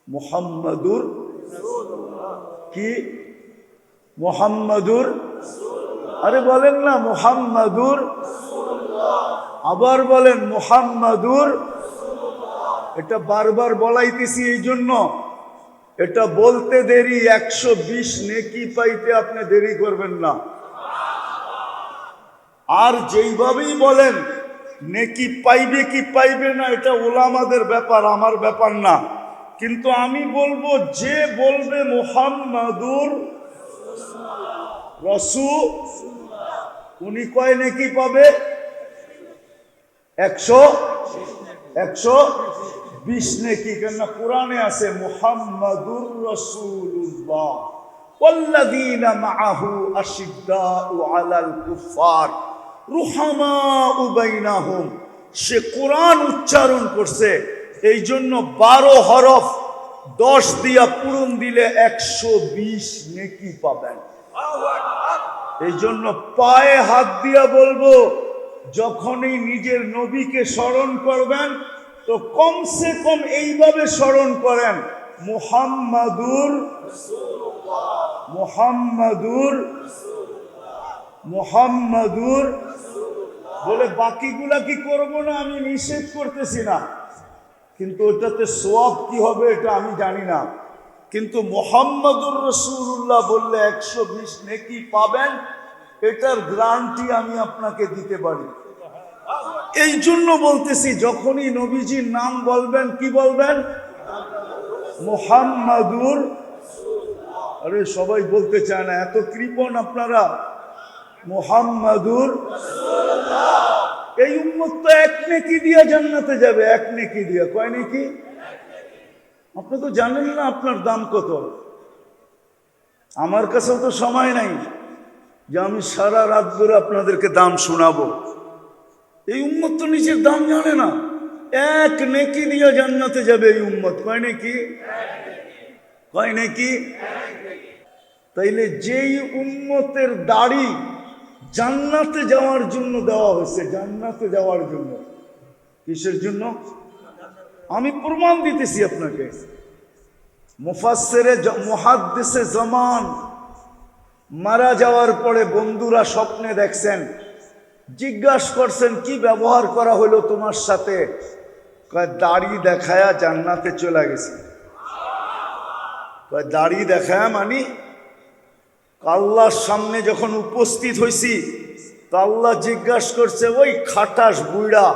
মুহাম্মাদুর কি? মুহাম্মাদুর, আরে বলেন না মুহাম্মাদুর, আবার বলেন মুহাম্মাদুর। এটা বারবার বলাইতেছি এই জন্য, এটা বলতে দেরি 120 নেকি পাইতে আপনি দেরি করবেন না। আর যেইভাবেই বলেন নেকি পাইবে কি পাইবে না এটা ওলামাদের ব্যাপার, আমার ব্যাপার না। কিন্তু আমি বলবো যে বলবে মুহাম্মাদুর রাসূল, উনি কয় নেকি পাবে? 120 নেকি। কেন কোরআনে আছে মুহাম্মাদুর রাসূলুল্লাহ ওয়াল্লাযীনা মাআহু আশিদ্দাউ আলাল কুফার রুহামাউ বাইনাহুম। সে কোরআন উচ্চারণ করছে, এই জন্য 12 হরফ 10 দিয়া পূরণ দিলে 120 নেকি পাবেন। এই জন্য পায়ে হাত দিয়া বলবো, যখনই নিজের নবীকে স্মরণ করবেন তো কমসে কম এইভাবে স্মরণ করেন মুহাম্মাদুর মুহাম্মাদুর মুহাম্মাদুর বলে। বাকিগুলা কি করবো না, আমি নিষেধ করতেছি না, কিন্তু ওটাতে সওয়াব কি হবে এটা আমি জানি না। কিন্তু মুহাম্মাদুর রাসূলুল্লাহ বললে 120 নেকি পাবেন, এটার গ্যারান্টি আমি আপনাকে দিতে পারি। এই জন্য বলতেছি, যখনই নবীজির নাম বলবেন কি বলবেন? মুহাম্মাদুর। আরে সবাই বলতে চায় না, এত কৃপণ আপনারা। মুহাম্মাদুর। এই উম্মত তো 1 নেকি দিয়া জান্নাতে যাবে, 1 নেকি দিয়া। কয় নেকি? আপনি তো জানেন না আপনার দাম কত। আমার কাছেও তো সময় নাই যে আমি সারা রাত ধরে আপনাদেরকে দাম শোনাবো। এই উম্মত তো নিজের দাম জানে না। 1 নেকি দিয়া জান্নাতে যাবে এই উম্মত। কয় নেকি? কয় নেকি? তাইলে যেই উম্মতের দাড়ি জান্নাতে যাওয়ার জন্য দেওয়া হয়েছে, জান্নাতে যাওয়ার জন্য, কিসের জন্য? আমি প্রমাণ দিতেছি আপনাকে। মুফাসসিরে মুহাদ্দিসে জামান মারা যাওয়ার পরে বন্ধুরা স্বপ্নে দেখছেন, জিজ্ঞাসা করছেন কি ব্যবহার করা হলো তোমার সাথে? কয় দাড়ি দেখায়া জান্নাতে চলে গেছে। কয় দাড়ি দেখায়া মানে আল্লাহর সামনে যখন উপস্থিত হইছি তো আল্লাহ জিজ্ঞাসা করছে, ওই খাটাস বুইড়া,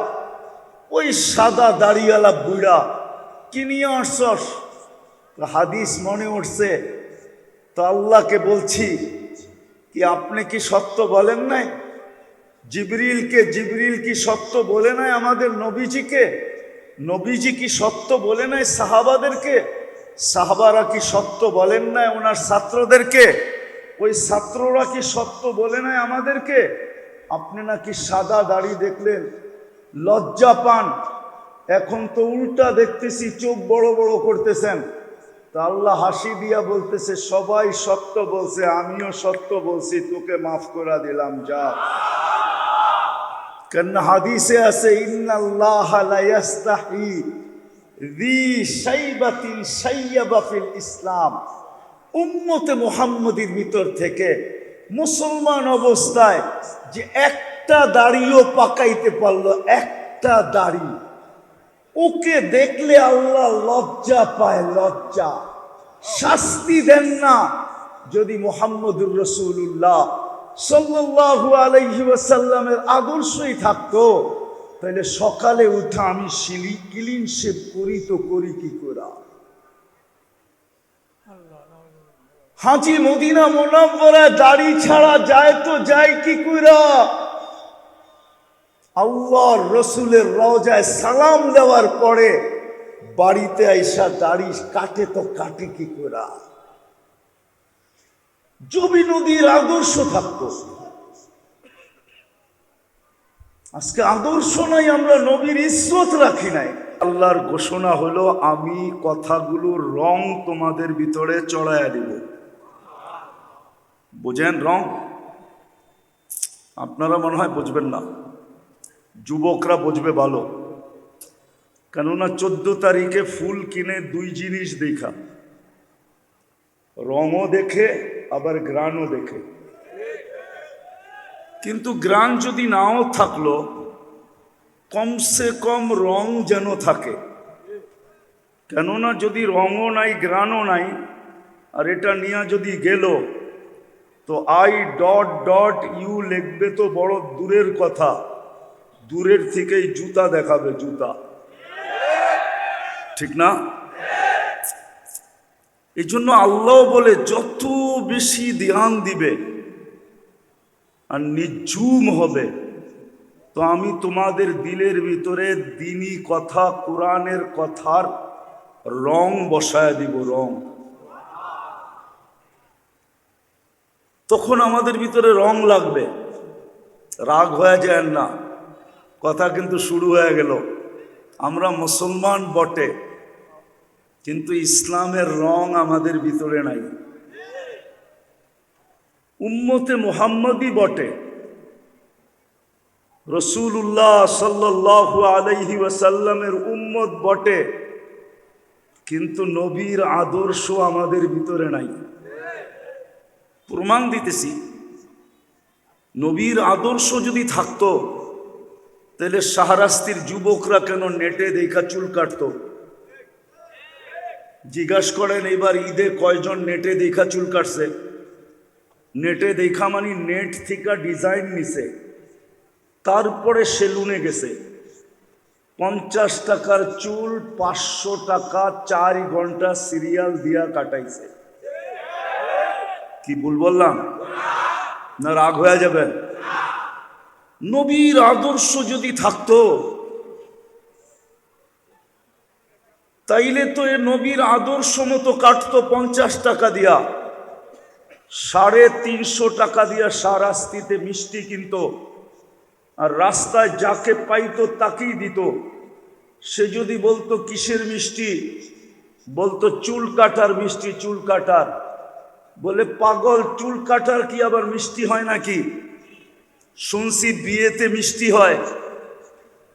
ওই সাদা দাড়িওয়ালা বুইড়া কি নিয়ে আসছস? হাদিস মনে উঠছে। তো আল্লাহকে বলছি কি আপনি কি সত্য বলেন নাই? জিবরিল কি সত্য বলে নাই আমাদের নবীজিকে? নবীজি কি সত্য বলে নাই সাহাবাদেরকে? সাহাবারা কি সত্য বলেন নাই ওনার ছাত্রদেরকে? ওই ছাত্ররা কি সত্য বলে নাই আমাদেরকে? আপনি নাকি সাদা দাড়ি দেখলেন লজ্জা পান, এখন তো উল্টা দেখতেছি চোখ বড় বড় করতেছেন। তা আল্লাহ হাসি দিয়া বলতেছে, সবাই সত্য বলছে, আমিও সত্য বলছি, তোকে মাফ করে দিলাম, যা। কেন হাদিসে আছে, ইন্নাল্লাহ লা ইয়াস্তাহি যী শাইবাতিন শাইয়াবা ফিল ইসলাম। উম্মতে মুহাম্মদীর ভিতর থেকে মুসলমান অবস্থায় যে একটা দাড়িও পাকাইতে পারলো, একটা দাড়ি, ওকে দেখলে আল্লাহ লজ্জা পায়, লজ্জা। শাস্তি দেন না। যদি মুহাম্মদুর রাসূলুল্লাহ সাল্লাল্লাহু আলাইহি ওয়াসাল্লামের আদর্শই থাকতো, তাহলে সকালে উঠে আমি ক্লিন শেভ করি তো করি কি করে? হাজি মদিনা মুনাওয়ারা দাড়ি ছাড়া যায় তো যায় কি করে? আল্লাহর রসুলের রওজায় সালাম দেওয়ার পরে বাড়িতে আইসা দাড়ি কাটে তো কাটে কি করে? যদি নদীর আদর্শ থাকতো। আজকে আদর্শ নাই, আমরা নবীর ইজ্জত রাখি নাই। আল্লাহর ঘোষণা হলো, আমি কথাগুলোর রং তোমাদের ভিতরে চড়াইয়া দিব। বুঝেন রং? আপনারা মনে হয় বুঝবেন না, যুবকরা বুঝবে ভালো। কেননা 14 তারিখে ফুল কিনে দুই জিনিস দেখা, রঙও দেখে আবার গ্রানও দেখে। কিন্তু গ্রান যদি নাও থাকলো, কমসে কম রং যেন থাকে। কেননা যদি রঙও নাই গ্রানও নাই আর এটা নিয়ে যদি গেল, তো I.U লিখবে তো বড় দূরের কথা, দূরের থেকেই জুতা দেখাবে, জুতা। ঠিক না? এই জন্য আল্লাহ বলে যত বেশি ধ্যান দিবে আর নিঝুম হবে, তো আমি তোমাদের দিলের ভিতরে দ্বীনি কথা, কোরআনের কথার রং বসায় দিব, রং। তখন আমাদের ভিতরে রং লাগবে, রাগ হয়ে যায় না। কথা কিন্তু শুরু হয়ে গেল। আমরা মুসলমান বটে, কিন্তু ইসলামের রং আমাদের ভিতরে নাই। উম্মতে মুহাম্মদী বটে, রাসূলুল্লাহ সাল্লাল্লাহু আলাইহি ওয়াসাল্লামের উম্মত বটে, কিন্তু নবীর আদর্শ আমাদের ভিতরে নাই। প্রমাণ দিতেছি, নবীর আদর্শ যদি থাকতো তাহলে শাহরাস্তির যুবকরা কেন নেটে দেখা চুল কাটতো? জিজ্ঞাসা করেন এবার ঈদে কয়জন নেটে দেখা চুল কাটছে? নেটে দেখা মানে নেট থেকে ডিজাইন নিছে, তারপরে সেলুনে গেছে, 50 টাকার চুল 500 টাকা 4 ঘন্টা সিরিয়াল দিয়া কাটাইছে। কি ভুল বললাম না? রাগ হয়ে যাবেন? নবীর আদর্শ যদি থাকতো তাইলে তো এ নবীর আদর্শ মতো কাটতো 50 টাকা দিয়া, 350 টাকা দিয়া শাহরাস্তিতে মিষ্টি কিনতো, আর রাস্তায় যাকে পাইতো তাকেই দিত। সে যদি বলতো কিসের মিষ্টি, বলতো চুল কাটার মিষ্টি, চুল কাটার। বলে পাগল, চুল কাটার কি আবার মিষ্টি হয় নাকি? শুনছি বিয়েতে মিষ্টি হয়,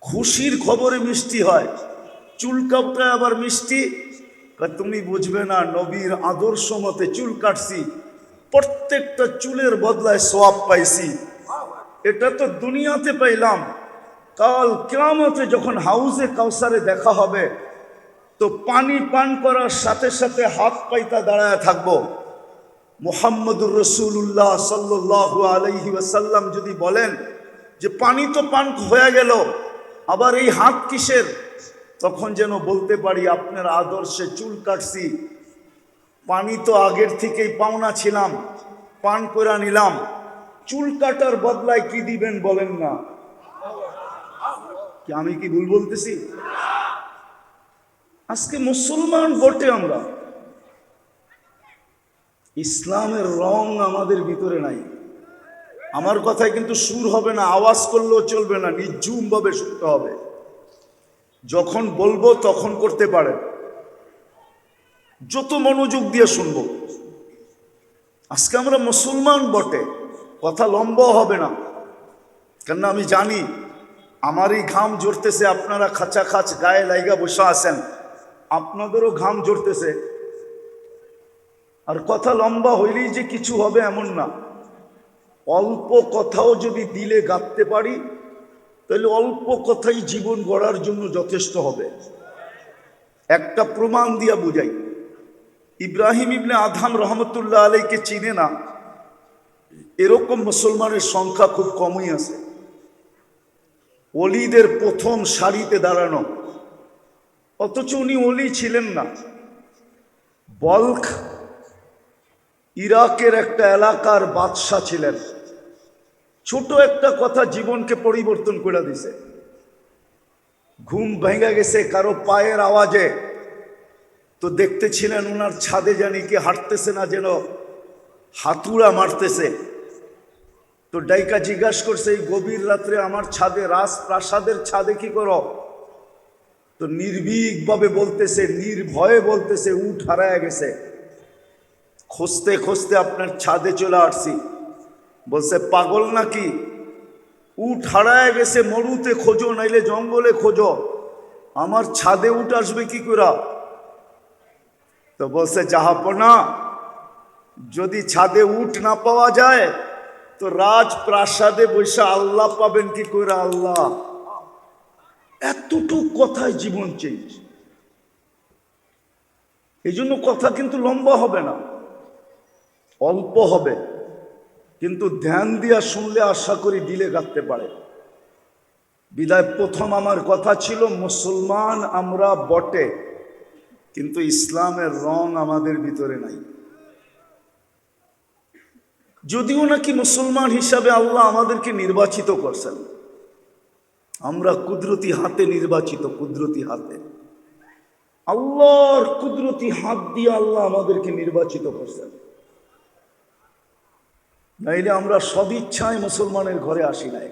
খুশির খবরে মিষ্টি হয়, চুল কাটা আবার মিষ্টি? তুমি বুঝবে না, নবীর আদর্শ মতে চুল কাটছি, প্রত্যেকটা চুলের বদলায় সওয়াব পাইছি। এটা তো দুনিয়াতে পাইলাম, কাল কিয়ামতে যখন হাউজে কাউসারে দেখা হবে, তো পানি পান করার সাথে সাথে হাত পাইতা দাঁড়ায় থাকবো। মুহাম্মদুর রাসূলুল্লাহ সাল্লাল্লাহু আলাইহি ওয়াসাল্লাম যদি বলেন যে পানি তো পান হয়ে গেল, আবার এই হাত কিসের? তখন যেন বলতে পারি আপনার আদর্শে চুল কাটছি, পানি তো আগের থেকেই পাওনা ছিলাম, পান করে নিলাম, চুল কাটার বদলায় কি দিবেন বলেন না? কি আমি কি ভুল বলতেছি? আজকে মুসলমান বটে আমরা, ইসলামের রং আমাদের ভিতরে নাই। আমার কথায় কিন্তু সুর হবে না, আওয়াজ করলেও চলবে না, নিঝুম ভাবে শুনতে হবে। যখন বলবো তখন করতে পারেন, যত মনোযোগ দিয়ে শুনবো। আজকে আমরা মুসলমান বটে, কথা লম্বা হবে না, কেননা আমি জানি আমারই ঘাম ঝরতেছে, আপনারা খাঁচা খাঁচ গায়ে লাইগা বসে আছেন, আপনাদেরও ঘাম ঝরতেছে। আর কথা লম্বা হইলেই যে কিছু হবে এমন না, অল্প কথাও যদি দিলে গাঁথতে পারি তাহলে অল্প কথাই জীবন গড়ার জন্য যথেষ্ট হবে। একটা প্রমাণ দিয়া বুঝাই। ইব্রাহিম ইবনে আদহাম রহমতুল্লাহ আলাইকে চিনে না এরকম মুসলমানের সংখ্যা খুব কমই আছে। ওলিদের প্রথম সারিতে দাঁড়ানো, অথচ উনি ওলি ছিলেন না। বলখ ইরাকের একটা এলাকার বাদশাহ ছিলেন। ছোট একটা কথা জীবনকে পরিবর্তন করে দিছে। ঘুম ভেঙে গেছে কারো পায়ের আওয়াজে, তো দেখতেছিলেন ওনার ছাদে জানি কি হাঁটতেছে না, যেন হাতুড়া মারতেছে। তো ডাইকা জিজ্ঞাসা করছে, এই গভীর রাত্রে আমার ছাদে, রাজপ্রাসাদের ছাদে কি করো? তো নির্ভীকভাবে বলতেছে, নির্ভয়ে বলতেছে, উট হারায় গেছে, খুঁজতে খুঁজতে আপনার ছাদে চলে আসছি। বলছে পাগল নাকি? উট হারায় গেছে, মরুতে খোঁজো নাইলে জঙ্গলে খোঁজো। আমার ছাদে উঠ আসবে কি করে? তো বলছে জাহাপনা, যদি ছাদে উঠ না পাওয়া যায় তো রাজপ্রাসাদে বসে আল্লাহ পাবেন কি করে? আল্লাহ। এতটুকু কথায় জীবন চেঞ্জ। এই জন্য কথা কিন্তু লম্বা হবে না, অল্প হবে, কিন্তু ধ্যান দিয়া শুনলে আশা করি দিলে গাঁথতে পারে। বিদায় প্রথম আমার কথা ছিল, মুসলমান আমরা বটে, কিন্তু ইসলামের রং আমাদের ভিতরে নাই। যদিও নাকি মুসলমান হিসাবে আল্লাহ আমাদেরকে নির্বাচিত করছেন, আমরা কুদরতি হাতে নির্বাচিত, কুদরতি হাতে, আল্লাহর কুদরতি হাত দিয়ে আল্লাহ আমাদেরকে নির্বাচিত করছেন। নাইলে আমরা সদিচ্ছায় মুসলমানের ঘরে আসি নাই,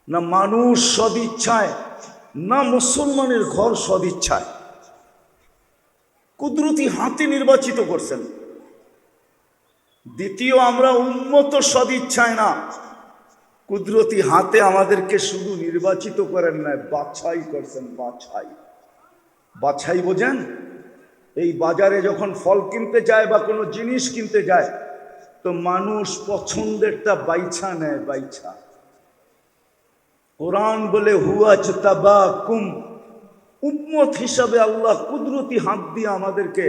না মানুষ সদিচ্ছায়, না মুসলমানের ঘর সদিচ্ছায়, কুদরতি হাতে নির্বাচিত করছেন। দ্বিতীয়, আমরা উম্মত সদিচ্ছায় না, কুদরতি হাতে আমাদেরকে শুধু নির্বাচিত করেন নাই, বাছাই করছেন। বাছাই, বাছাই বোঝেন? এই বাজারে যখন ফল কিনতে যায় বা কোনো জিনিস কিনতে যায়, তো মানুষ পছন্দেরটা বাইছা নেয়, বাইছা। কোরআন বলে হুয়াজতাবাকুম, উম্মত হিসাবে আল্লাহ কুদরতি হাত দিয়ে আমাদেরকে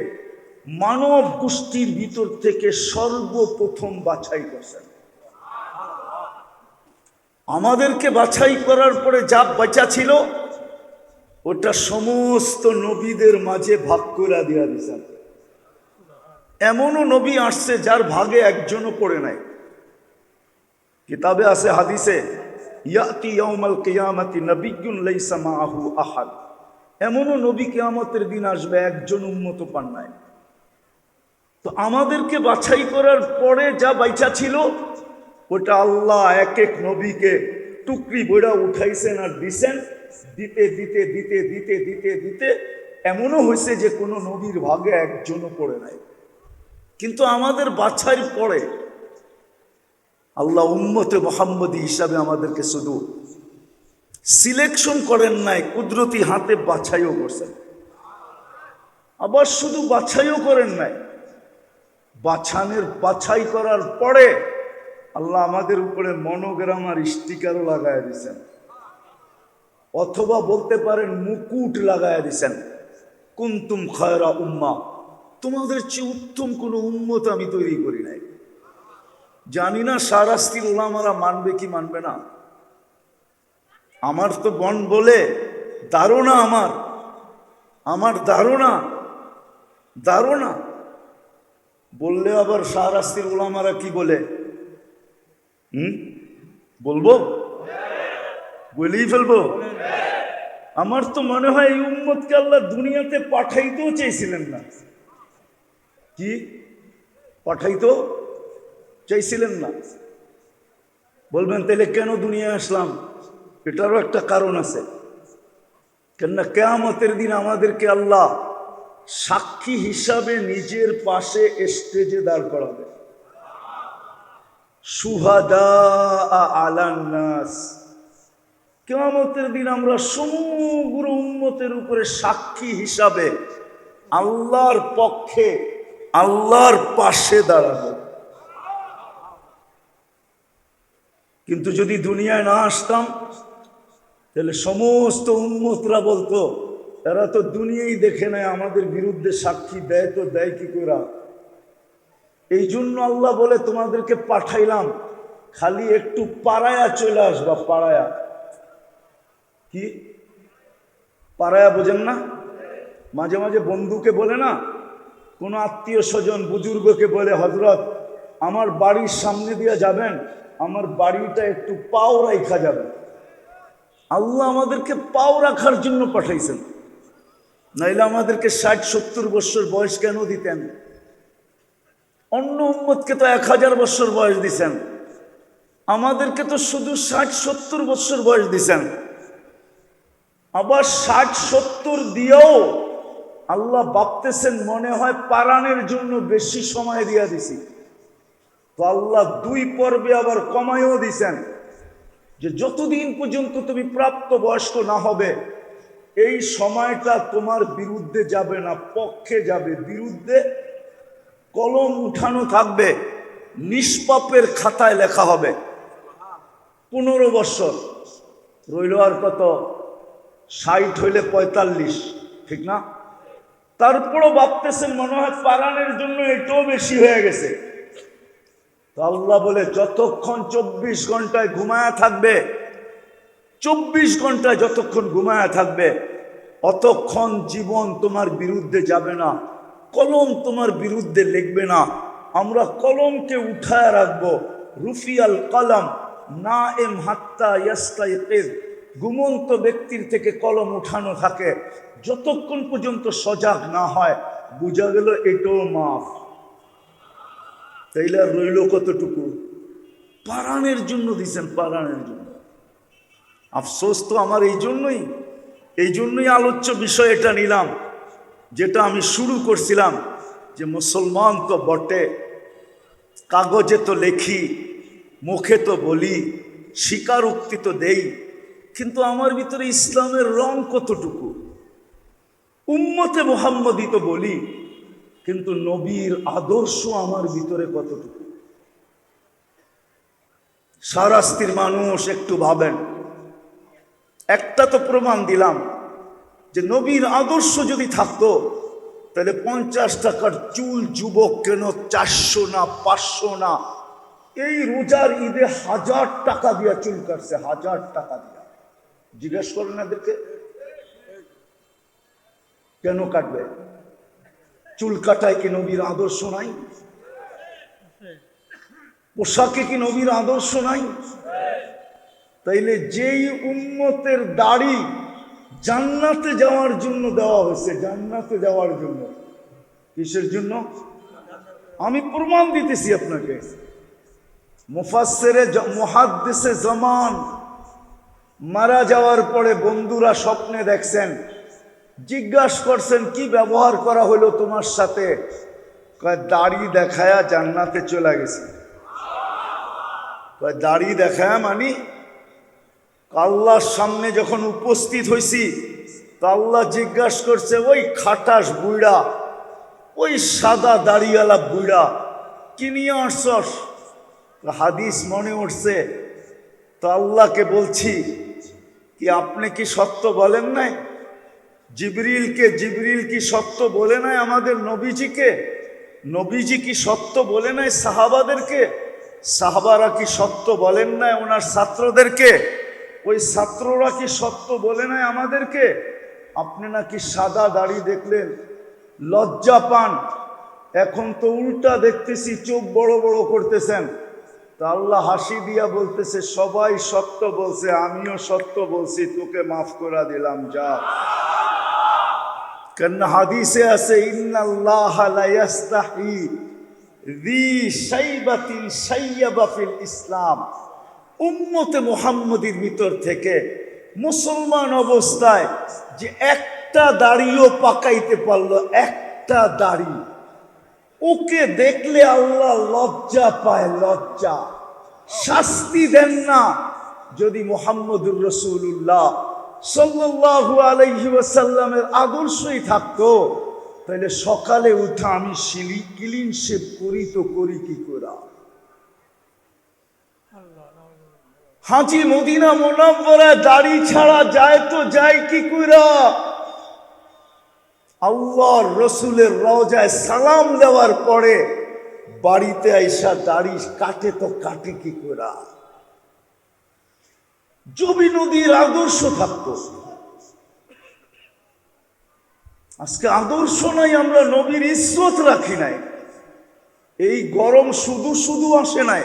মানব গোষ্ঠীর ভিতর থেকে সর্বপ্রথম বাছাই করছেন। আমাদেরকে বাছাই করার পরে যা বাঁচা ছিল ওটা সমস্ত নবীদের মাঝে ভাগ করে দিয়া দিয়েছেন। এমনও নবী আসছে যার ভাগে একজনও পড়ে নাই। কিতাবে আছে, হাদিসে, ইয়াতি ইয়াউমাল কিয়ামাতি নাবিয়্যুন লাইসা মাআহু আহাদ, এমনও নবী কিয়ামতের দিন আসবে একজন উম্মত পান নাই। তো আমাদেরকে বাছাই করার পরে যা বাইচা ছিল ওটা আল্লাহ এক এক নবীকে টুকরি বইরা উঠাইছেন আর দিছেন। দিতে দিতে দিতে দিতে দিতে দিতে এমনও হয়েছে যে কোনো নবীর ভাগে একজনও পড়ে নাই। কিন্তু আমাদের বাছাইয়ের পরে আল্লাহ উম্মতে মুহাম্মদী হিসাবে আমাদেরকে শুধু সিলেকশন করেন নাই, কুদরতি হাতে বাছাইও করছেন। আবার শুধু বাছাইও করেন নাই, বাছাই করার পরে আল্লাহ আমাদের উপরে মনোগ্রাম আর স্টিকারও লাগায় দিয়েছেন, অথবা বলতে পারেন মুকুট লাগায় দিয়েছেন। কুনতুম খায়রা উম্মাহ, তোমাদের চেয়ে উত্তম কোনো উম্মত আমি তৈরি করি নাই। জানি না শাহরাস্তির উলামারা মানবে কি মানবে না। আমার তো বন বলে ধারণা, আমার ধারণা বললে আবার শাহরাস্তির উলামারা কি বলে, বলবো, বলেই ফেলবো। আমার তো মনে হয় এই উম্মতকে আল্লাহ দুনিয়াতে পাঠাইতেও চেয়েছিলেন না। কি পাঠাইতেও চাইছিলেন না? বলবেন তাহলে কেন দুনিয়া আসলাম? এটারও একটা কারণ আছে। কেননা কিয়ামতের দিন আমাদেরকে আল্লাহ সাক্ষী হিসাবে নিজের পাশে স্টেজে দাঁড় করাবে। শুহাদা আলান নাস, কিয়ামতের দিন আমরা সমগ্র উম্মতের উপরে সাক্ষী হিসাবে আল্লাহর পক্ষে, আল্লাহর পাশে দাঁড়াবো। কিন্তু যদি দুনিয়ায় না আসতাম তাহলে সমস্ত উম্মতরা বলতো এরা তো দুনিয়াই দেখে নেয়, আমাদের বিরুদ্ধে সাক্ষী দেয় তো দেয় কি করে। এই জন্য আল্লাহ বলে তোমাদেরকে পাঠাইলাম, খালি একটু পাড়ায়া চলে আসবা। পাড়ায়া কি? পাড়ায়া বোঝেন না? মাঝে মাঝে বন্ধুকে বলে না, কোনো আত্মীয় স্বজন বুজুর্গকে বলে, হযরত আমার বাড়ির সামনে দিয়ে যাবেন, আমার বাড়িটা একটু পাও রাখা যাবে। আল্লাহ আমাদেরকে পাও রাখার জন্য পাঠাইছেন, নাইলে আমাদেরকে 60-70 বছর বয়স কেন দিতেন? অন্য উম্মতকে তো 1000 বছর বয়স দিছেন, আমাদেরকে তো শুধু 60-70 বছর বয়স দিছেন। আবার 60-70 দিয়েও আল্লাহ ভাবতেছেন মনে হয় পারানের জন্য বেশি সময় দিয়া দিছি। তো আল্লাহ 2 পর্বে আবার কমায়ও দিছেন যে যতদিন পর্যন্ত তুমি প্রাপ্ত বয়স্ক না হবে এই সময়টা তোমার বিরুদ্ধে যাবে না, পক্ষে যাবে। বিরুদ্ধে কলম উঠানো থাকবে, নিষ্পাপের খাতায় লেখা হবে। 15 বছর রইল, আর কত? 60 হইলে 45, ঠিক না? তারপরও ভাবতেছেন মনে হয় পারানের জন্য এটাও বেশি হয়ে গেছে। তো আল্লাহ বলে যতক্ষণ 24 ঘন্টায় ঘুমায়া থাকবে, 24 ঘন্টায় যতক্ষণ ঘুমায়া থাকবে, অতক্ষণ জীবন তোমার বিরুদ্ধে যাবে না, কলম তোমার বিরুদ্ধে লিখবে না। আমরা কলমকে উঠায় রাখবো। রুফিয়াল কলম না এম হাত্তা ইয়াস্তাইকিজ, ঘুমন্ত ব্যক্তির থেকে কলম উঠানো থাকে যতক্ষণ পর্যন্ত সজাগ না হয়। বুঝা গেল এটাও মাফ। তাইলে আর রইল কতটুকু? পারানের জন্য দিছেন, পারানের জন্য। আফসোস তো আমার এই জন্যই আলোচ্য বিষয় এটা নিলাম, যেটা আমি শুরু করছিলাম, যে মুসলমান তো বটে, কাগজে তো লেখি, মুখে তো বলি, স্বীকারোক্তি তো দেই, কিন্তু আমার ভিতরে ইসলামের রং কতটুকু? উম্মতে মুহাম্মদী তো বলি, কিন্তু নবীর আদর্শ আমার ভিতরে কতটুকু? সারাস্তির মানুষ একটু ভাবেন। একটা তো প্রমাণ দিলাম যে নবীর আদর্শ যদি থাকতো, তাহলে 50 টাকার চুল যুবক কেন 400 না 500 না? এই রোজার ঈদে 1000 টাকা দিয়া চুল কাটছে, 1000 টাকা দিয়া। জিজ্ঞেস করেন এদেরকে কেন কাটবে? চুল কাটায় কি নবীর আদর্শ নাই? পোশাকে কি নবীর আদর্শ নাই? তাইলে যেই উম্মতের দাড়ি জান্নাতে যাওয়ার জন্য দেওয়া হয়েছে, জান্নাতে যাওয়ার জন্য, কিসের জন্য? আমি প্রমাণ দিতেছি আপনাকে। মুফাসসিরে মুহাদ্দিসে জামান মারা যাওয়ার পরে বন্ধুরা স্বপ্নে দেখছেন, জিজ্ঞাসা করছেন কি ব্যবহার করা হলো তোমার সাথে? কয় দাড়ি দেখায়া জান্নাতে চলে গেছে। কয় দাড়ি দেখায়া মানে আল্লাহর সামনে যখন উপস্থিত হয়েছি, তো আল্লাহ জিজ্ঞাসা করছে, ওই খাটাস বুইড়া, ওই সাদা দাড়িওয়ালা বুইড়া কি নিয়ে আসছস? হাদিস মনে উঠছে। তো আল্লাহকে বলছি কি আপনি কি সত্য বলেন নাই? জিবরিল কি সত্য বলে নাই আমাদের নবীজিকে? নবীজি কি সত্য বলে নাই সাহাবাদেরকে? সাহাবারা কি সত্য বলেন নাই ওনার ছাত্রদেরকে? ওই ছাত্ররা কি সত্য বলে নাই আমাদেরকে? আপনি নাকি সাদা দাড়ি দেখলেন লজ্জা পান, এখন তো উল্টা দেখতেছি চোখ বড় বড় করতেছেন। তা আল্লাহ হাসি দিয়া বলতেছে, সবাই সত্য বলছে, আমিও সত্য বলছি, তোকে মাফ করে দিলাম, যা। কেন হাদিসে আছে, ইন্নাল্লাহা লা ইয়াস্তাহি যী শাইবাতিন শাইয়াবা ফিল ইসলাম। উম্মতে মুহাম্মদীর ভিতর থেকে মুসলমান অবস্থায় যে একটা দাড়িও পাকাইতে পারলো, একটা দাড়ি, ওকে দেখলে আল্লাহ লজ্জা পায়, লজ্জা। শাস্তি দেন না। যদি মুহাম্মদুর রাসূলুল্লাহ সাল্লাল্লাহু আলাইহি ওয়াসাল্লামের আদর্শই থাকতো, তাহলে সকালে উঠা আমি ক্লিন শেভ করি, তো করি কি করে? হাজি মদিনা মুনাওয়ারা দাড়ি ছাড়া যায় তো যায় কি করে? আল্লাহর রসুলের রওজায় সালাম দেওয়ার পরে বাড়িতে আইসা দাড়ি কাটে তো কাটে কি করে? যদি নদীর আদর্শ থাকতো। আজকে আদর্শ নাই, আমরা নবীর ইজ্জত রাখি নাই। এই গরম শুধু শুধু আসে নাই।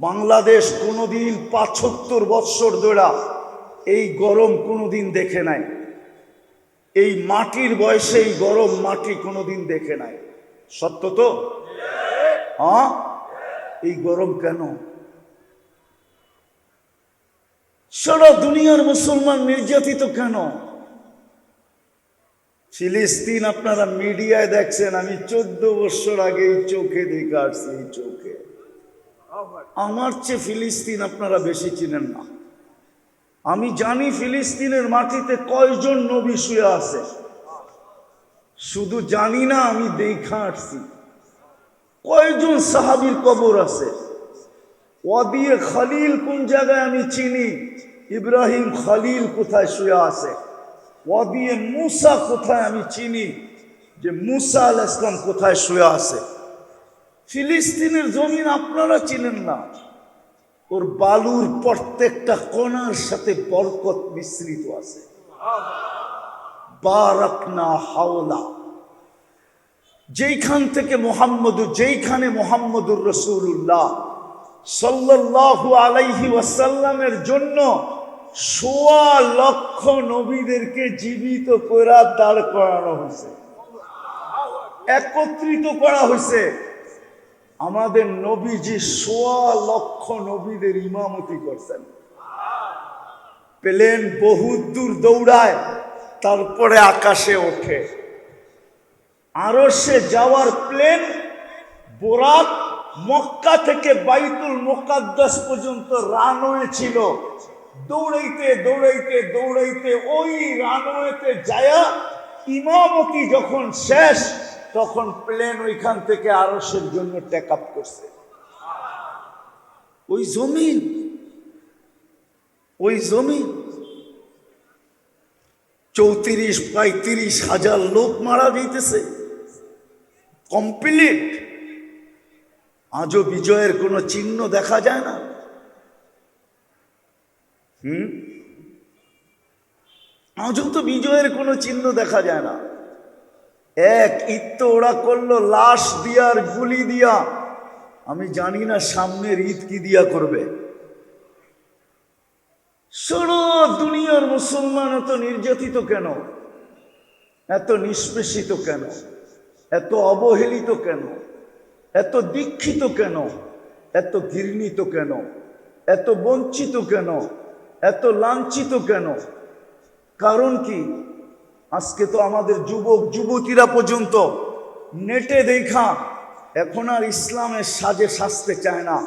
বাংলাদেশ কোনোদিন ৭৫ বৎসর ধরে এই গরম কোনোদিন দেখে নাই। এই মাটির বয়সে এই গরম মাটি কোনোদিন দেখে নাই। সত্য তো? হ্যাঁ। এই গরম কেন? সারা দুনিয়ার মুসলমান নির্যাতিত কেন? ফিলিস্তিন আপনারা মিডিয়ায় দেখছেন, আমি 14 বছর আগে এই চোখে দেখে আসছি, এই চোখে। আমার চেয়ে ফিলিস্তিন আপনারা বেশি চিনেন না। আমি জানি ফিলিস্তিনের মাটিতে কয়জন নবী শুয়ে আছে, শুধু জানি না, আমি দেখা আসছি কয়জন সাহাবীর কবর আছে। ওয়াদিয়ে খলিল কোন জায়গায় আমি চিনি, ইব্রাহিম খলিল কোথায় শুয়ে আছে। ওয়াদিয়ে মুসা কোথায় আমি চিনি, যে মুসা আলাইহিস সালাম কোথায় শুয়ে আছে। ফিলিস্তিনের জমিন আপনারা চিনেন না, ওর বালুর প্রত্যেকটা কণার সাথে বরকত মিশ্রিত আছে। বারাকনা হাওলা, যেইখানে মুহাম্মদুর রাসূলুল্লাহ সাল্লাল্লাহু আলাইহি ওয়াসাল্লামের জন্য ১৬ লক্ষ নবীদেরকে জীবিত করে দাঁড় করানো হয়েছে, একত্রিত করা হয়েছে। আমাদের নবীজি ১৬ লক্ষ নবীদের ইমামতি করছেন। প্লেন বহুত দূর দৌড়ায়, তারপরে আকাশে ওঠে। আরশে যাওয়ার প্লেন বোরাক, মক্কা থেকে বাইতুল মুকাদ্দাস পর্যন্ত রানওয়ে ছিল। দৌড়াইতে দৌড়াইতে দৌড়াইতে ওই রানওয়েতে যায়া ইমামতি যখন শেষ, তখন প্লেন ওইখান থেকে আরশের জন্য টেক আপ করছে। ওই জমিন ৩৪-৩৫ হাজার লোক মারা যাইতেছে কমপ্লিট। আজও বিজয়ের কোনো চিহ্ন দেখা যায় না। আজও তো বিজয়ের কোনো চিহ্ন দেখা যায় না। এক ঈদ তো ওরা করলো লাশ দিয়া আর গুলি দিয়া, আমি জানি না সামনের ঈদ কি দিয়া করবে। সারা দুনিয়ার মুসলমান এত নির্যাতিত কেন, এত নিষ্পেষিত কেন, এত অবহেলিত কেন, এত দীক্ষিত কেন, এত ঘৃণিত কেন, এত বঞ্চিত কেন, এত লাঞ্ছিত কেন? কারণ কি? আজকে তো আমাদের যুবক যুবতীরা পর্যন্ত নেটে দেখা এখন আর ইসলামের সাজে সাজতে চায় না,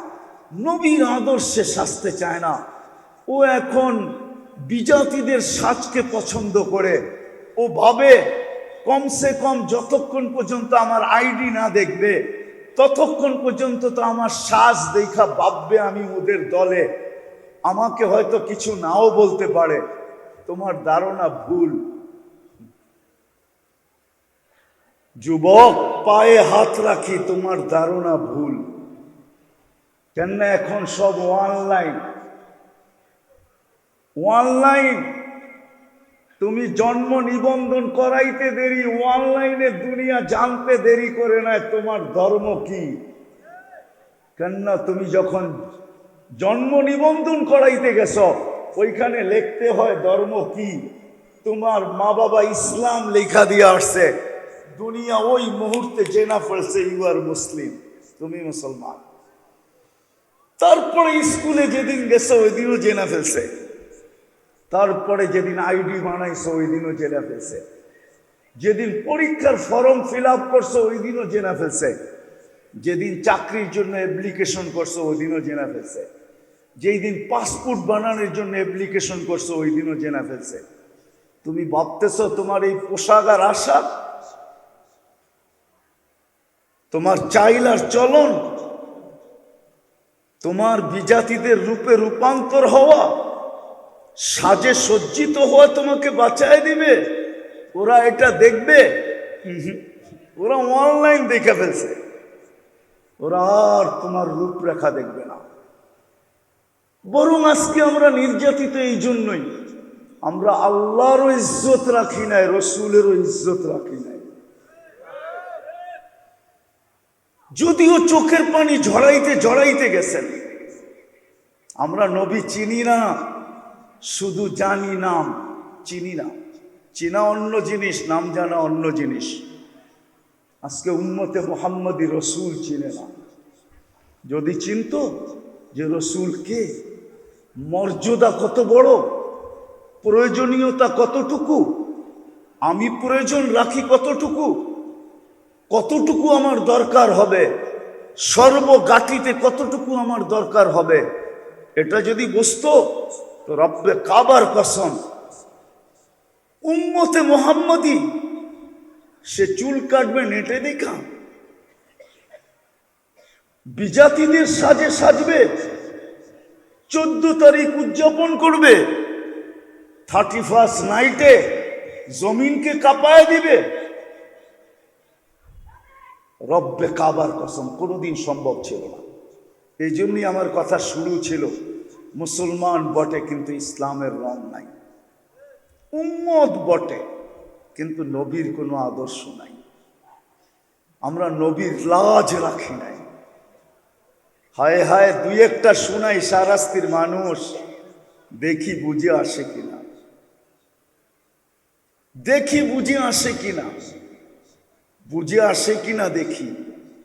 নবীর আদর্শে সাজতে চায় না। ও এখন বিজাতিদের সাজকে পছন্দ করে। ও ভাবে কমসে কম যতক্ষণ পর্যন্ত আমার আইডি না দেখবে, ততক্ষণ পর্যন্ত তো আমার সাজ দেখা ভাববে আমি ওদের দলে, আমাকে হয়তো কিছু নাও বলতে পারে। তোমার ধারণা ভুল। যুবক, পায়ে হাত রাখি, তোমার ধারণা ভুল। কেন? এখন সব অনলাইন। তুমি জন্ম নিবন্ধন করাইতে দেরি, অনলাইনে দুনিয়া জানতে দেরি করে না তোমার ধর্ম কি। কেননা তুমি যখন জন্ম নিবন্ধন করাইতে গেছ, ওইখানে লিখতে হয় ধর্ম কি। তোমার মা বাবা ইসলাম লেখা দিয়ে আসছে, দুনিয়া ওই মুহূর্তে জেনা ফেলছে ইউ আর মুসলিম, তুমি মুসলমান। তারপরে স্কুলে যেদিন গেছো ওই দিনও জেনা ফেলছে, তারপরে যেদিন আইডি বানাইছো ওই দিনও জেনা ফেলছে, যেদিন পরীক্ষার ফর্ম ফিল আপ করছো ওই দিনও জেনা ফেলছে, যেদিন চাকরির জন্য অ্যাপ্লিকেশন করছো ওই দিনও জেনা ফেলছে, যেই দিন পাসপোর্ট বানানোর জন্য অ্যাপ্লিকেশন করছো ওই দিনও জেনা ফেলছে। তুমি ভাবতেছো তোমার এই পোশাক আর আশাক, তোমার চাইল আর চলন, তোমার বিজাতিদের রূপে রূপান্তর হওয়া, সাজে সজ্জিত হওয়া তোমাকে বাঁচায় দিবে? ওরা এটা দেখবে? ওরা অনলাইন দেখে ফেলছে, ওরা আর তোমার রূপরেখা দেখবে না। বরং আজকে আমরা নির্যাতিত এই জন্যই, আমরা আল্লাহরও ইজ্জত রাখি নাই, রসুলেরও ইজ্জত রাখি নাই। যদিও চোখের পানি ঝরাইতে গেছেন। আমরা নবী চিনি না, শুধু জানি নাম, চিনি না। চিনা অন্য জিনিস, নাম জানা অন্য জিনিস। আজকে উম্মতে মুহাম্মদী রসুল চিনে না। যদি চিনত যে রসুল কে, মর্যাদা কত বড়, প্রয়োজনীয়তা কতটুকু, আমি প্রয়োজন রাখি কতটুকু আমার দরকার হবে, সর্বগাঠিতে কতটুকু আমার দরকার হবে, এটা যদি বুঝতো তো রব্বে কাবার কসম, উম্মতে মোহাম্মদী সে চুল কাটবে নেটে দেখা, বিজাতিদের সাজে সাজবে, 14 তারিখ উদযাপন করবে, 31 নাইটে জমিনকে কাঁপায় দিবে। রব্বে কাবার কসম কোনোদিন সম্ভব ছিল না। এই জন্যই আমার কথা শুরু ছিল, মুসলমান বটে কিন্তু ইসলামের রং নাই, উম্মত বটে কিন্তু নবীর কোনো আদর্শ নাই, আমরা নবীর লাজ রাখি নাই। হায় হায়, দুই একটা শোনাই সারাস্তির মানুষ, দেখি বুঝে আসে কিনা, দেখি বুঝে আসে কিনা, বুঝে আসে কিনা দেখি।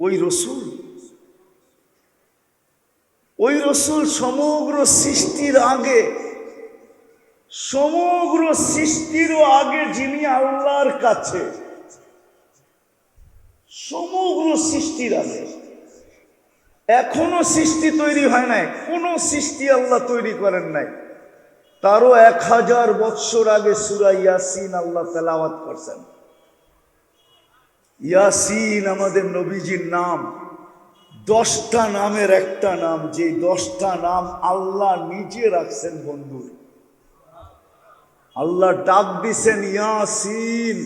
ওই রসুল, ওই রসুল সমগ্র সৃষ্টির আগে, সমগ্র সৃষ্টিরও আগে যিনি আল্লাহর কাছে, সমগ্র সৃষ্টির আগে, এখনো সৃষ্টি তৈরি হয় নাই, কোন সৃষ্টি আল্লাহ তৈরি করেন নাই, তারও 1000 বৎসর আগে সূরা ইয়াসিন আল্লাহ তেলাওয়াত করছেন। ইয়াসিন আমাদের নবীজির নাম, 10টা নামের একটা নাম, যে 10টা নাম আল্লাহ নিজে রাখছেন বন্ধু। আল্লাহ ডাক দিছেন ইয়াসিন,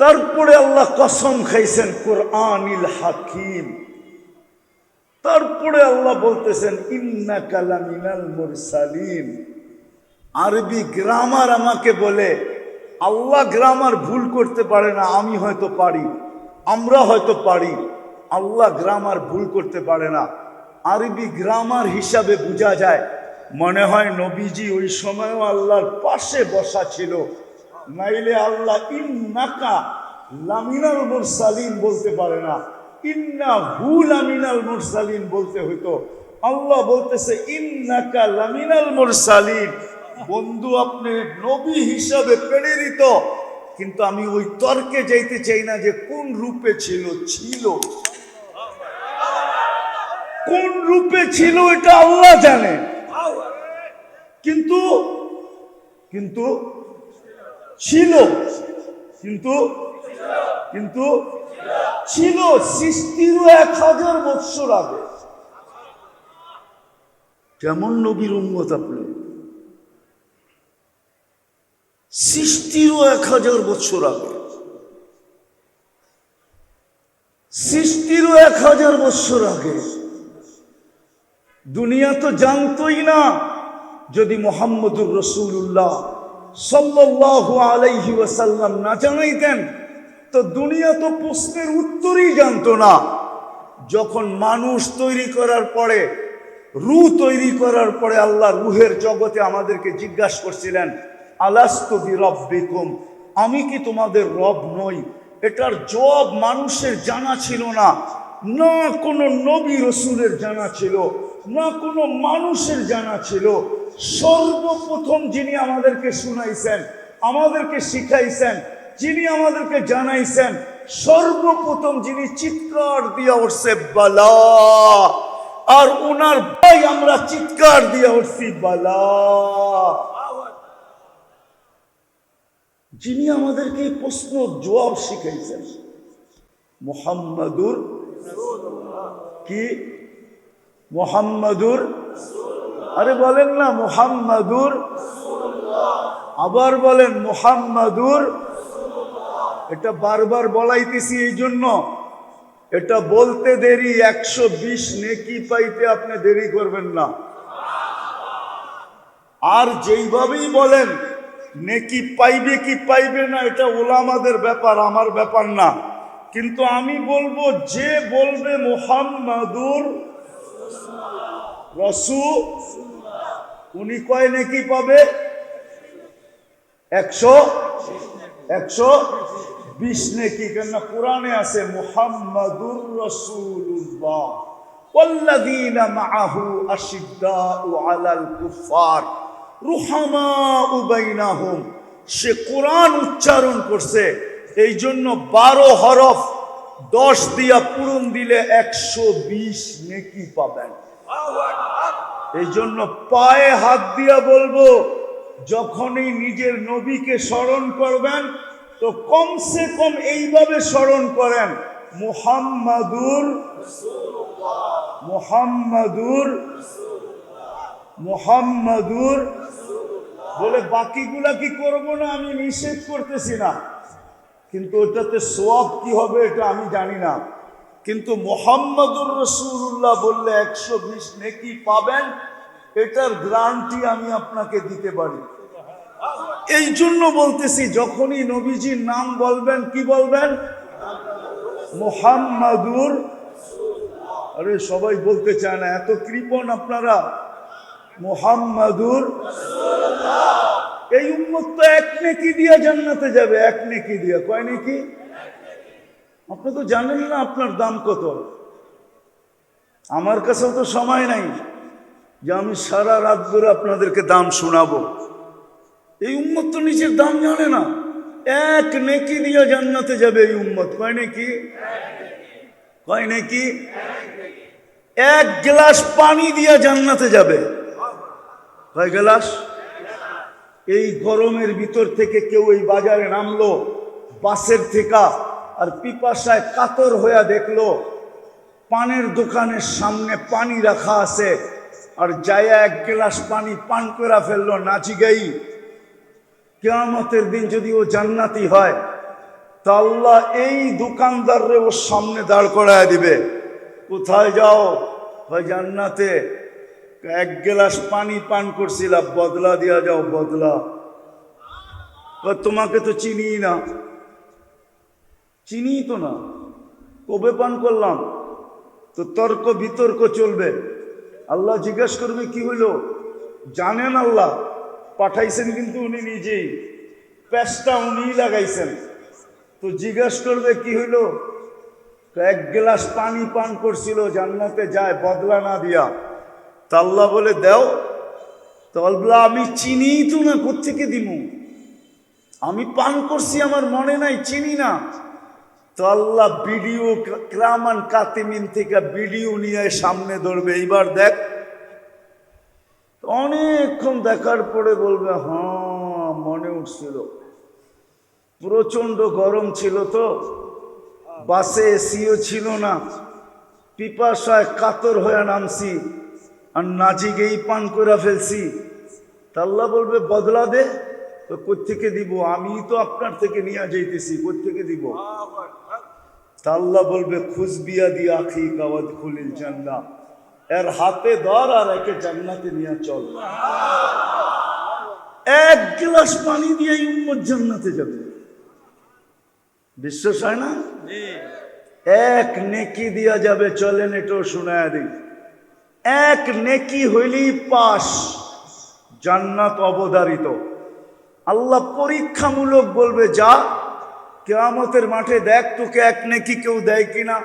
তারপরে আল্লাহ কসম খাইছেন কোরআনিল হাকিম, তারপরে আল্লাহ বলতেছেন ইন্নাকা লামিনাল মুরসালিন। আরবি গ্রামার আমাকে বলে, আল্লাহ গ্রামার ভুল করতে পারে না, আমি হয়তো পারি, আমরা হয়তো পারি, আল্লাহ গ্রামার ভুল করতে পারে না। আরবি গ্রামার হিসাবে বোঝা যায়, মনে হয় নবীজি ওই সময়ও আল্লাহর পাশে বসা ছিল, নাইলে আল্লাহ ইন্নাকা লামিনাল মুরসালিন বলতে পারে না, ইন্নাহু লামিনাল মুরসালিন বলতে হইতো। আল্লাহ বলতেছে ইন্নাকা লামিনাল মুরসালিন। বন্ধু, আপনি নবী হিসাবে প্রেরিত, কিন্তু আমি ওই তর্কে যাইতে চাই না যে কোন রূপে ছিল, কোন রূপে ছিল এটা আল্লাহ জানে, কিন্তু কিন্তু ছিল, কিন্তু ছিল সৃষ্টিরও 1000 বৎসর আগে। কেমন নবীর উম্মত আপনি? সৃষ্টিরও 1000 বৎসর আগে, সৃষ্টিরও 1000 বৎসর আগে। দুনিয়া তো জানতই না, যদি মুহাম্মদুর রাসূলুল্লাহ সাল্লাল্লাহু আলাইহি ওয়াসাল্লাম না জানাইতেন তো দুনিয়া তো প্রশ্নের উত্তরই জানতো না। যখন মানুষ তৈরি করার পরে, রূহ তৈরি করার পরে আল্লাহ রূহের জগতে আমাদেরকে জিজ্ঞাসা করছিলেন আলাস্তু বিরব্বিকুম, আমি কি তোমাদের রব নই? এটার জবাব মানুষের জানা ছিল না, না কোনো নবী রসুলের জানা ছিল, না কোনো মানুষের জানা ছিল। সর্বপ্রথম যিনি আমাদেরকে শুনাইছেন, আমাদেরকে শিখাইছেন, যিনি আমাদেরকে জানাইছেন, সর্বপ্রথম যিনি চিৎকার দিয়া উঠছে বালা, আর ওনার ভাই আমরা চিৎকার দিয়া উঠছি বালা। যিনি আমাদেরকে এই প্রশ্ন জবাব শিখাইছেন মুহাম্মাদুর, কি মুহাম্মাদুর, আরে বলেন না মুহাম্মাদুর, আবার বলেন মুহাম্মাদুর। এটা বারবার বলাইতেছি এই জন্য, এটা বলতে দেরি, 120 নেকি পাইতে আপনি দেরি করবেন না। আর যেইভাবেই বলেন নেকি পাইবে কি পাইবে না এটা ওলামাদের ব্যাপার, আমার ব্যাপার না। কিন্তু আমি বলবো, যে বলবে মুহাম্মাদুর রাসূল, উনি কয় নেকি পাবে? 120 নেকি। কেন কোরআনে আছে মুহাম্মাদুর রাসূলুল্লাহ ওয়াল্লাযীনা মাআহু আশিদ্দাউ আলাল কুফার রুহামাউ বাইনাহুম। সে কোরআন উচ্চারণ করছে, এই জন্য 12 হরফ 10 দিয়া পূরণ দিলে 120 নেকি পাবেন। এই জন্য পায়ে হাত দিয়া বলবো, যখনই নিজের নবীকে স্মরণ করবেন তো কমসে কম এইভাবে স্মরণ করেন, মুহাম্মাদুর মুহাম্মাদুর মুহাম্মাদুর বলে। বাকিগুলা কি করবো না, আমি নিষেধ করতেছি না, কিন্তু ওটাতে সওয়াব কি হবে এটা আমি জানি না। কিন্তু মুহাম্মাদুর রাসূলুল্লাহ বললে 120 নেকি পাবেন, এটার গ্যারান্টি আমি আপনাকে দিতে পারি। এই জন্য বলতেছি, যখনই নবীজির নাম বলবেন কি বলবেন? মুহাম্মাদুর। আরে সবাই বলতে চায় না, এত কৃপণ আপনারা। মুহাম্মাদুর। এই উম্মত তো এক নেকি দিয়া জান্নাতে যাবে, এক নেকি দিয়া। কয় নেকি? আপনি তো জানেন না আপনার দাম কত। আমার কাছেও তো সময় নাই যে আমি সারা রাত ধরে আপনাদেরকে দাম শোনাবো। এই উম্মত তো নিজের দাম জানে না। এক নেকি দিয়া জান্নাতে যাবে এই উম্মত। কয় নেকি? কয় নেকি? এক গ্লাস পানি দিয়া জান্নাতে যাবে। কয় গ্লাস? এই গরমের ভিতর থেকে কেউ এই বাজারে নামলো বাসের থেকে, আর পিপাসায় কাতর হইয়া দেখলো পানের দোকানের সামনে পানি রাখা আছে, আর যাইয়া এক গ্লাস পানি পান করে ফেললো নাচি গাই। কিয়ামতের দিন যদি ও জান্নাতি হয় তা আল্লাহ এই দোকানদাররে ওর সামনে দাঁড় করায় দিবে। কোথায় যাও? ভাই জান্নাতে। এক গ্লাস পানি পান করছিলাম, বদলা দিয়া যাও, বদলা। তোমাকে তো চিনি না। চিনি তো না, কবে পান করলাম? তো তর্ক বিতর্ক চলবে। আল্লাহ জিজ্ঞেস করবে কি হইল? জানেন আল্লাহ পাঠাইছেন, কিন্তু উনি নিজেই প্যাঁচটা উনিই লাগাইছেন। তো জিজ্ঞেস করবে কি হইল? এক গ্লাস পানি পান করছিল, জান্নাতে যায় বদলা না দিয়া। তা আল্লাহ বলে দাও। তো আল্লাহ আমি চিনি তো না, কোত্থেকে দিমু? আমি পান করছি, আমার মনে নাই, চিনি না। তো আল্লাহ ভিডিও কিরামান কাতিমিন থেকে ভিডিও নিয়ে সামনে ধরবে, এইবার দেখ। অনেকক্ষণ দেখার পরে বলবে হ্যাঁ মনে উঠছিল, প্রচন্ড গরম ছিল তো, বাসে এসিও ছিল না, পিপাসায় কাতর হয়ে নামছি, আর নাচিকেই পান করে ফেলছি। তা আল্লাহ বলবে বদলা দে। তো কোত্থেকে দিব? আমি তো আপনার থেকে নিয়ে যাইতেছি, কোত্থেকে দিব? তা আল্লাহ বলবে খুশবিয়া দিয়া আখি কাওয়াদ খুলিল জান্নাহ, এর হাতে ধর আর একে জান্নাতে নিয়ে চল। এক গ্লাস পানি দিয়ে উম্মত জান্নাতে যাবে। বিশ্বাস হয় না? এক নেকি দিয়া যাবে। চলেন এটাও শোনায় দিই। এক নেকি হইলেই পাস, জান্নাত অবধারিত। আল্লাহ পরীক্ষামূলক বলবে যা, কিয়ামতের মাঠে দেখ তোকে এক নেকি কেউ দেয় কিনা।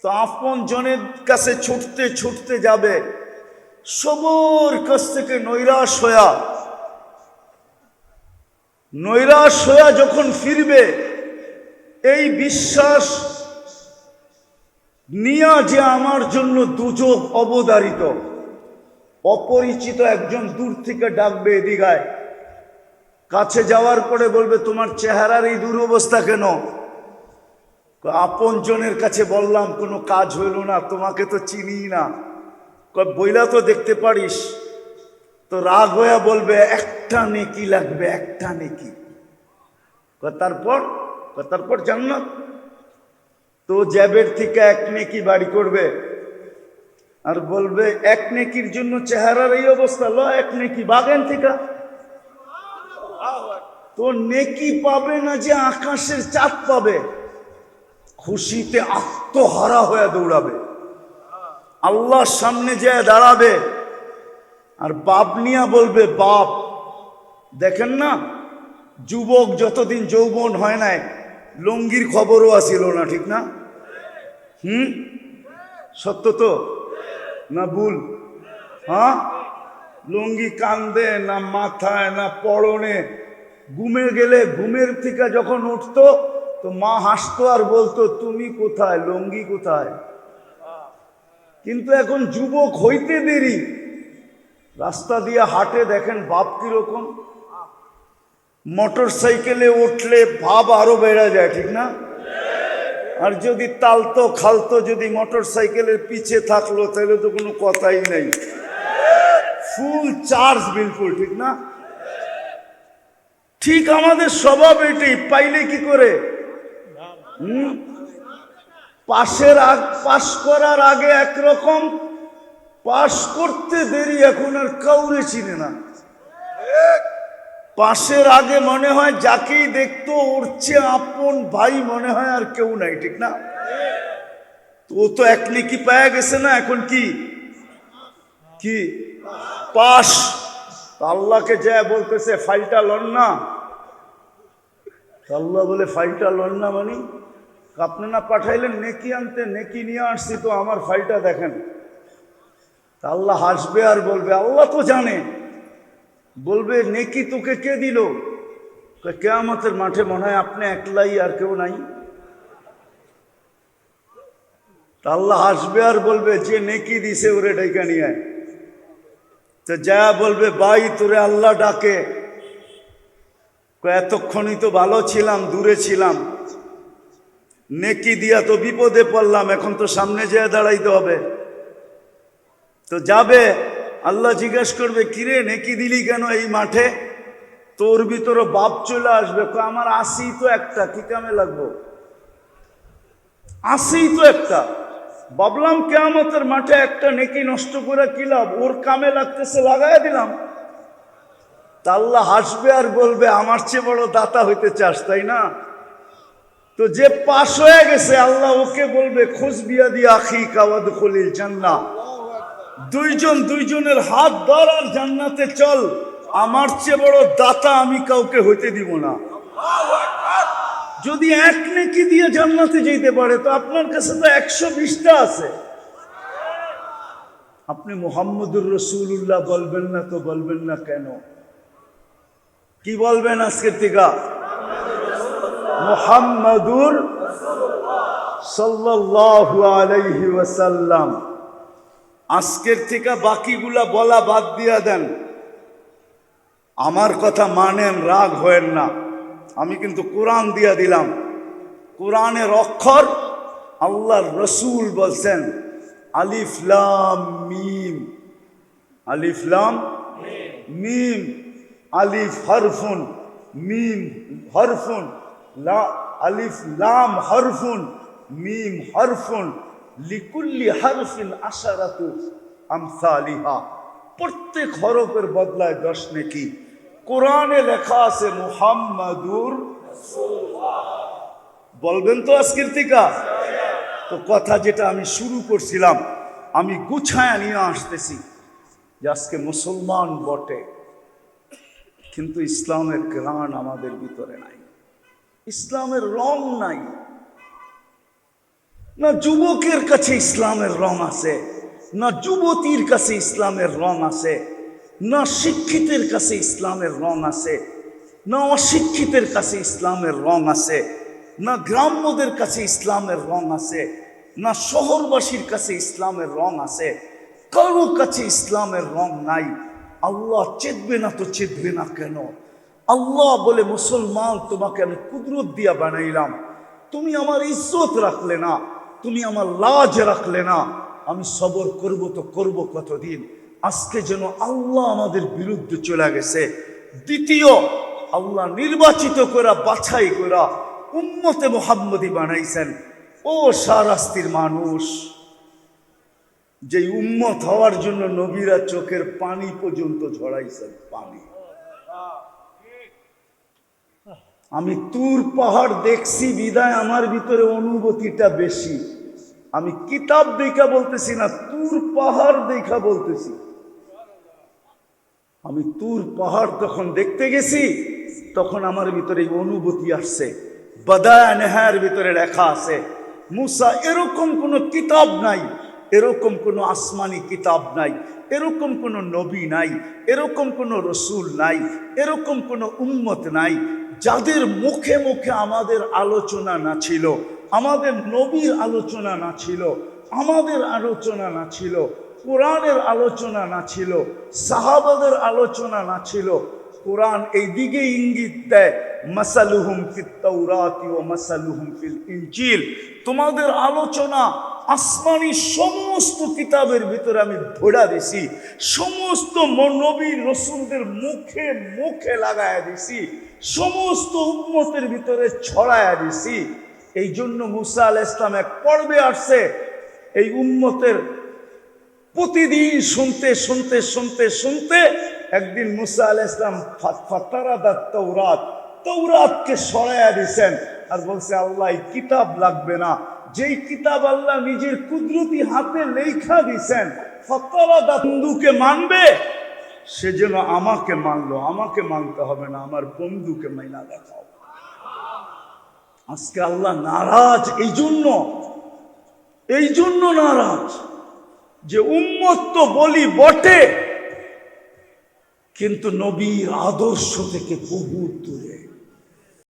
তো আপন জনের কাছে ছুটতে ছুটতে যাবে, সবর কাছ থেকে নৈরাশ হইয়া যখন ফিরবে, এই বিশ্বাস নিয়া যে আমার জন্য দুযোগ অবধারিত। অপরিচিত একজন দূর থেকে ডাকবে এদিকায়, কাছে যাওয়ার পরে বলবে তোমার চেহারার এই দুরবস্থা কেন? আপন জনের কাছে বললাম, কোনো কাজ হইল না, তোমাকে তো চিনি না। বইলা তো দেখতে পারিস। তো রাগ হইয়া বলবে একটা নেকি লাগবে, একটা নেকি। তারপর জান্নাত। তো জ্যাবের থেকে এক নেকি বাড়ি করবে আর বলবে এক নেকির জন্য চেহারার এই অবস্থা, ল এক নেকি বাগেন থেকে। তো নেকি পাবে না যে আকাশের চাঁদ পাবে, খুশিতে আত্মহারা হয়ে দৌড়াবে, আল্লাহর সামনে যেয়ে দাঁড়াবে। আর বাপ নিয়া বলবে বাপ, দেখেন না যুবক যতদিন যৌবন হয় নাই, লুঙ্গির খবরও আসিল না, ঠিক না? সত্য তো না ভুল? হ্যাঁ, লুঙ্গি কান্দে না মাথায় না পরনে। ঘুমে গেলে ঘুমের থেকে যখন উঠতো তো মা হাসতো আর বলতো তুমি কোথায়, লুঙ্গি কোথায়? কিন্তু এখন যুবক হইতে দেরি, রাস্তা দিয়ে হাঁটে, দেখেন ভাব কিরকম। মোটর সাইকেলে উঠলে ভাব আরো বেড়ে যায়, ঠিক না? আর যদি তালতো খালতো যদি মোটর সাইকেলের পিছে থাকলো তাহলে তো কোনো কথাই নাই, ফুল চার্জ বিলকুল, ঠিক না? ঠিক আমাদের স্বভাব এটাই, পাইলে কি করে পাশ করার আগে একরকম, পাশ করতে দেরি এখন আর কাউরে চিনে না। পাশের আগে মনে হয় যাকেই দেখতো ওর চেয়ে আপন ভাই মনে হয় আর কেউ নাই, ঠিক না? ও তো এক নেকি পায়া গেছে না, এখন কি কি পাশ। আল্লাহকে যা বলতেছে ফাইলটা লন না, আল্লাহ বলে ফাইলটা লন না মানে আপনি না পাঠাইলেন নেকি আনতে, নেকি নিয়ে আসছি তো আমার ফাইলটা দেখেন। আল্লাহ হাসবে আর বলবে, আল্লাহ তো জানে, বলবে নেকি তোকে কে দিল? কিয়ামতের মাঠে মনে হয় আপনি একলাই আর কেউ নাই। আল্লাহ হাসবে আর বলবে, যে নেকি দিছে ওরে ডাইকা নিয়ে আয়। তো যা বলবে, ভাই তোরে আল্লাহ ডাকে, এতক্ষণই তো ভালো ছিলাম, দূরে ছিলাম, নেকি দিয়া তো বিপদে পড়লাম, এখন তো সামনে যেয়ে দাঁড়াইতে হবে। তো যাবে, আল্লাহ জিজ্ঞেস করবে, কিরে নেকি দিলি কেন এই মাঠে? তোর ভিতরে বাপ চলে আসবে, আমার আসি তো একটা, কি কামে লাগবো? আসি তো একটা, ভাবলাম কিয়ামতের মাঠে একটা নেকি নষ্ট করে কি লাভ, ওর কামে লাগতেছে লাগাই দিলাম। তা আল্লাহ হাসবে আর বলবে, আমার চেয়ে বড় দাতা হইতে চাস তাই না? তো যে পাশ হয়ে গেছে আল্লাহ ওকে বলবে, খোঁজ বিয়া দিয়া আখি কাওয়াদ খলিল জান্নাহ, দুইজন দুইজনের হাত ধর আর জান্নাতে চল, আমার চেয়ে বড় দাতা আমি কাউকে হইতে দিব না। যদি এক নেকি দিয়ে জান্নাতে যেতে পারে তো আপনার কাছে তো 120টা আছে। আপনি মুহাম্মদুর রাসূলুল্লাহ বলবেন না তো বলবেন না কেন? কি বলবেন আজকের থেকে? মুহাম্মাদুর সাল্লাল্লাহু আলাইহি ওয়াসাল্লাম। আজকের থেকে বাকিগুলা বলা বাদ দিয়া দেন। আমার কথা মানেন, রাগ হয়েন না। আমি কিন্তু কোরআন দিয়া দিলাম, কোরআনের অক্ষর আল্লাহর রসুল বলছেন আলিফ লাম মিম, আলিফ লাম মিম, আলিফ হরফুন, মিম হরফুন, আলিফ লাম হরফুন, মিম হরফুন, লিকুল্লি হরফিন আশারাতু আমসালিহা। প্রত্যেক হরফের বদলায় 10 নেকি। কোরআনে লেখা আছে মুহাম্মাদুর বলবেন তো আজকের থেকে? তো কথা যেটা আমি শুরু করছিলাম আমি গুছায় নিয়ে আসতেছি যে আজকে মুসলমান বটে কিন্তু ইসলামের ঘ্রাণ আমাদের ভিতরে নাই, ইসলামের রং নাই। না যুবকের কাছে ইসলামের রং আছে, না যুবতীর কাছে ইসলামের রং আছে, না শিক্ষিতের কাছে ইসলামের রং আছে, না অশিক্ষিতের কাছে ইসলামের রং আছে, না গ্রাম্যদের কাছে ইসলামের রং আছে, না শহরবাসীর কাছে ইসলামের রং আছে। কারো কাছে ইসলামের রং নাই। আল্লাহ চেতবে না তো চেতবে না কেন? আল্লাহ বলে, মুসলমান তোমাকে আমি কুদরত দিয়া বানাইলাম, তুমি আমার ইজ্জত রাখলে না, তুমি আমার লাজ রাখলে না, আমি সবর করব তো করব কতদিন? আজকে যেন আল্লাহ আমাদের বিরুদ্ধে চলে গেছে। দ্বিতীয়, আল্লাহ নির্বাচিত করা বাছাই করা উম্মতে মুহাম্মদী বানাইছেন। ও সারাস্তির মানুষ, যে উম্মত হওয়ার জন্য নবীরা চোখের পানি পর্যন্ত ঝরাইছেন, পানি। আমি তুর পাহাড় দেখছি বিদায় আমার ভিতরে অনুভূতিটা বেশি। আমি কিতাব দেখা বলতেছি না, তুর পাহাড় দেখা বলতেছি। আমি তুর পাহাড় তখন দেখতে গেছি, তখন আমার ভিতরে এই অনুভূতি আসছে। বাদায়া নেহার ভিতরে লেখা আছে, মুসা এরকম কোনো কিতাব নাই, এরকম কোনো আসমানি কিতাব নাই, এরকম কোনো নবী নাই, এরকম কোনো রসুল নাই, এরকম কোনো উম্মত নাই যাদের মুখে মুখে আমাদের আলোচনা না ছিল, আমাদের নবীর আলোচনা না ছিল, আমাদের আলোচনা না ছিল। কোরআনের আলোচনা না ছিল, সাহাবাদের আলোচনা না ছিল, কোরআন এই দিকে ইঙ্গিত দেয়, মাসালুহুম ফিত তাওরাতি ওয়া মাসালুহুম ফিল ইনজিল, তোমাদের আলোচনা আসমানি সমস্ত কিতাবের ভিতরে আমি ভরা দিছি, সমস্ত নবী রসুলদের মুখে মুখে লাগায়া দিছি, সমস্ত উম্মতের ভিতরে ছড়ায়া দিছি। এই জন্য মুসা আলাইহিস সালাম এক পর্বে আসছে, এই উম্মতের প্রতিদিন শুনতে শুনতে শুনতে শুনতে একদিন মুসা আলাইহিস সালাম ফাতারাদাত তাওরাত, তাওরাতকে সরাইয়া দিয়েছেন আর বলছে আল্লাহ এই কিতাব লাগবে না, যেই কিতাব আল্লাহ নিজের কুদরতি হাতে লেখা দিয়েছেন, ফাতারাদাত বন্ধুকে মানবে সে যেন আমাকে মানলো, আমাকে মানতে হবে না, আমার বন্ধুকে মাইনা দেখাও। আজকে আল্লাহ নারাজ, এই জন্য নারাজ যে উম্মত তো বলি বটে কিন্তু নবীর আদর্শ থেকে বহু দূরে।